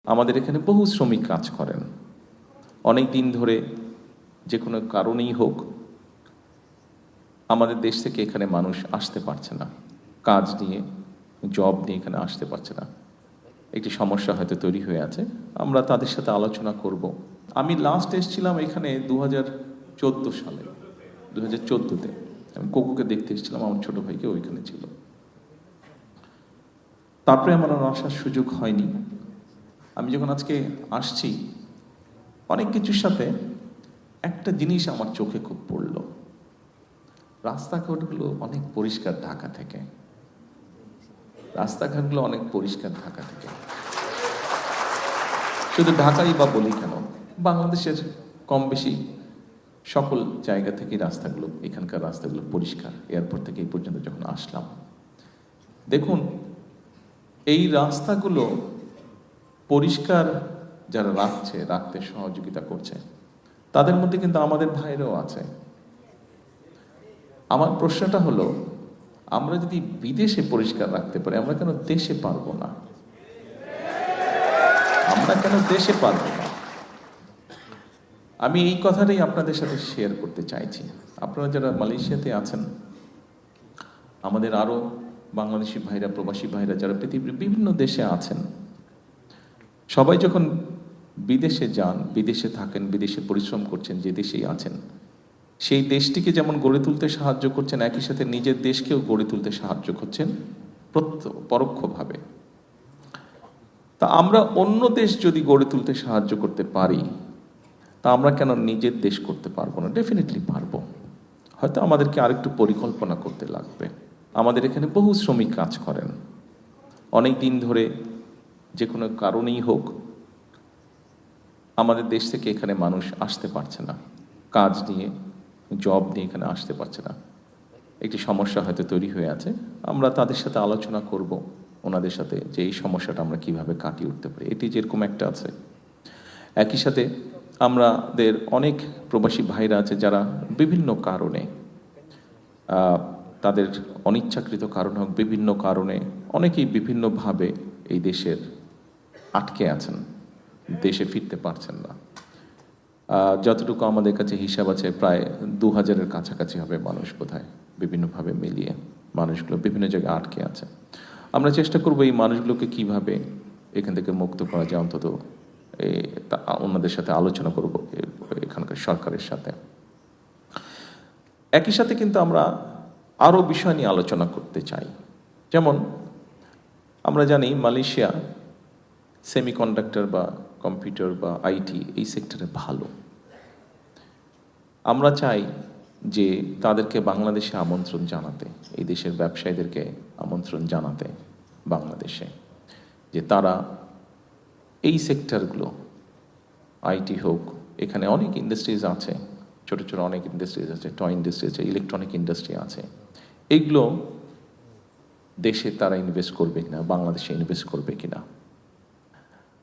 আমাদের এখানে বহু শ্রমিক কাজ করেন অনেক দিন ধরে, যে কোনো কারণেই হোক আমাদের দেশ থেকে এখানে মানুষ আসতে পারছে না, কাজ নিয়ে জব নিয়ে এখানে আসতে পারছে না। একটি সমস্যা হয়তো তৈরি হয়ে আছে, আমরা তাদের সাথে আলোচনা করব। আমি লাস্ট এসেছিলাম এখানে 2014 সালে, 2014-তে আমি কোকোকে দেখতে এসেছিলাম, আমার ছোট ভাইকে ওইখানে ছিল। তারপরে আমার আর আসার সুযোগ হয়নি। আমি যখন আজকে আসছি, অনেক কিছুর সাথে একটা জিনিস আমার চোখে খুব পড়ল। রাস্তাঘাটগুলো অনেক পরিষ্কার ঢাকা থেকে, রাস্তাঘাটগুলো অনেক পরিষ্কার ঢাকা থেকে। শুধু ঢাকাই বা বলি কেন, বাংলাদেশের কম বেশি সকল জায়গা থেকে রাস্তাগুলো, এখানকার রাস্তাগুলো পরিষ্কার। এয়ারপোর্ট থেকে এই পর্যন্ত যখন আসলাম, দেখুন এই রাস্তাগুলো পরিষ্কার যারা রাখতে সহযোগিতা করছে, তাদের মধ্যে কিন্তু আমাদের ভাইরাও আছে। আমার প্রশ্নটা হলো, আমরা যদি বিদেশে পরিষ্কার রাখতে পারি, আমরা কেন দেশে পারবো না? আমরা কেন দেশে পারবো না? আমি এই কথাটাই আপনাদের সাথে শেয়ার করতে চাইছি। আপনারা যারা মালয়েশিয়াতে আছেন, আমাদের আরও বাংলাদেশি ভাইরা, প্রবাসী ভাইরা যারা পৃথিবীর বিভিন্ন দেশে আছেন, সবাই যখন বিদেশে যান, বিদেশে থাকেন, বিদেশে পরিশ্রম করছেন, যে দেশেই আছেন, সেই দেশটিকে যেমন গড়ে তুলতে সাহায্য করছেন, একই সাথে নিজের দেশকেও গড়ে তুলতে সাহায্য করছেন পরোক্ষভাবে। তা আমরা অন্য দেশ যদি গড়ে তুলতে সাহায্য করতে পারি, তা আমরা কেন নিজের দেশ করতে পারবো না? ডেফিনেটলি পারবো। হয়তো আমাদেরকে আরেকটু পরিকল্পনা করতে লাগবে। আমাদের এখানে বহু শ্রমিক কাজ করেন অনেক দিন ধরে, যে কোনো কারণেই হোক আমাদের দেশ থেকে এখানে মানুষ আসতে পারছে না, কাজ নিয়ে জব নিয়ে এখানে আসতে পারছে না। একটি সমস্যা হয়তো তৈরি হয়ে আছে, আমরা তাদের সাথে আলোচনা করব ওনাদের সাথে, যে এই সমস্যাটা আমরা কিভাবে কাটিয়ে উঠতে পারি। এটি যেরকম একটা আছে, একই সাথে আমাদের অনেক প্রবাসী ভাইরা আছে যারা বিভিন্ন কারণে, তাদের অনিচ্ছাকৃত কারণ হোক, বিভিন্ন কারণে অনেকেই বিভিন্নভাবে এই দেশের আটকে আছেন, দেশে ফিরতে পারছেন না। যতটুকু আমাদের কাছে হিসাব আছে, প্রায় 2000-এর কাছাকাছি হবে মানুষ, বোধহয় বিভিন্নভাবে মিলিয়ে মানুষগুলো বিভিন্ন জায়গায় আটকে আছে। আমরা চেষ্টা করব এই মানুষগুলোকে কিভাবে এখান থেকে মুক্ত করা যায়, অন্তত ওনাদের সাথে আলোচনা করব এখানকার সরকারের সাথে। একই সাথে কিন্তু আমরা আরও বিষয় নিয়ে আলোচনা করতে চাই। যেমন আমরা জানি মালয়েশিয়া সেমিকন্ডাক্টর বা কম্পিউটার বা আইটি এই সেক্টরে ভালো। আমরা চাই যে তাদেরকে বাংলাদেশে আমন্ত্রণ জানাতে, এই দেশের ব্যবসায়ীদেরকে আমন্ত্রণ জানাতে বাংলাদেশে, যে তারা এই সেক্টরগুলো, আইটি হোক, এখানে অনেক ইন্ডাস্ট্রিজ আছে, ছোটো ছোটো অনেক ইন্ডাস্ট্রিজ আছে, টয় ইন্ডাস্ট্রি আছে, ইলেকট্রনিক ইন্ডাস্ট্রি আছে, এইগুলো দেশে তারা ইনভেস্ট করবে কিনা, বাংলাদেশে ইনভেস্ট করবে কিনা।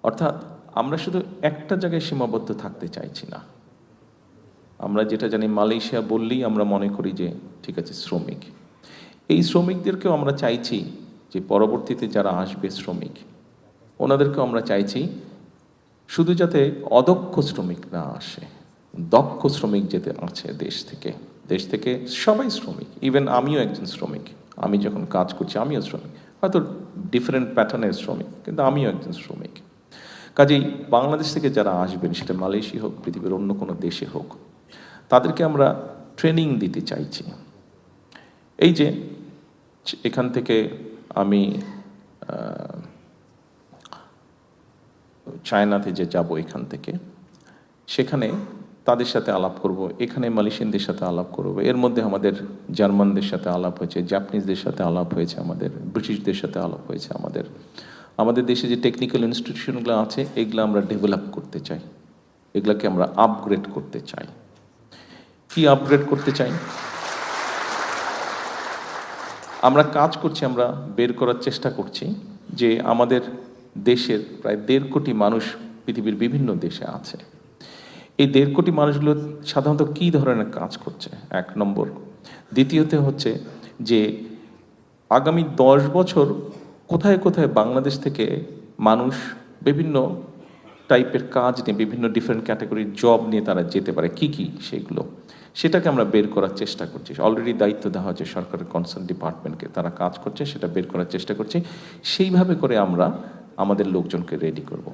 অর্থাৎ আমরা শুধু একটা জায়গায় সীমাবদ্ধ থাকতে চাইছি না। আমরা যেটা জানি, মালয়েশিয়া বললেই আমরা মনে করি যে ঠিক আছে শ্রমিক, এই শ্রমিকদেরকেও আমরা চাইছি যে পরবর্তীতে যারা আসবে শ্রমিক, ওনাদেরকেও আমরা চাইছি শুধু যাতে অদক্ষ শ্রমিক না আসে, দক্ষ শ্রমিক যেতে আছে দেশ থেকে সবাই শ্রমিক। ইভেন আমিও একজন শ্রমিক, আমি যখন কাজ করছি আমিও শ্রমিক, হয়তো ডিফারেন্ট প্যাটার্নের শ্রমিক, কিন্তু আমিও একজন শ্রমিক। কাজেই বাংলাদেশ থেকে যারা আসবেন, সেটা মালয়েশিয়া হোক, পৃথিবীর অন্য কোনো দেশে হোক, তাদেরকে আমরা ট্রেনিং দিতে চাইছি। এই যে এখান থেকে আমি চায়নাতে যে যাব, এখান থেকে সেখানে তাদের সাথে আলাপ করব, এখানে মালয়েশিয়ানদের সাথে আলাপ করব। এর মধ্যে আমাদের জার্মানদের সাথে আলাপ হয়েছে, জাপানিজদের সাথে আলাপ হয়েছে, আমাদের ব্রিটিশদের সাথে আলাপ হয়েছে। আমাদের দেশে যে টেকনিক্যাল ইনস্টিটিউশনগুলো আছে, এগুলো আমরা ডেভেলপ করতে চাই, এগুলোকে আমরা আপগ্রেড করতে চাই। কি আপগ্রেড করতে চাই? আমরা কাজ করছি, আমরা বের করার চেষ্টা করছি যে আমাদের দেশের প্রায় 1.5 কোটি মানুষ পৃথিবীর বিভিন্ন দেশে আছে। এই 1.5 কোটি মানুষগুলো সাধারণত কী ধরনের কাজ করছে, 1 নম্বর। দ্বিতীয়ত হচ্ছে যে আগামী 10 বছর কোথায় কোথায় বাংলাদেশ থেকে মানুষ বিভিন্ন টাইপের কাজ নিয়ে, বিভিন্ন ডিফারেন্ট ক্যাটাগরির জব নিয়ে তারা যেতে পারে, কি কি সেগুলো, সেটাকে আমরা বের করার চেষ্টা করছি। অলরেডি দায়িত্ব দেওয়া হচ্ছে সরকারের কনসার্ন ডিপার্টমেন্টকে, তারা কাজ করছে, সেটা বের করার চেষ্টা করছে। সেইভাবে করে আমরা আমাদের লোকজনকে রেডি করব।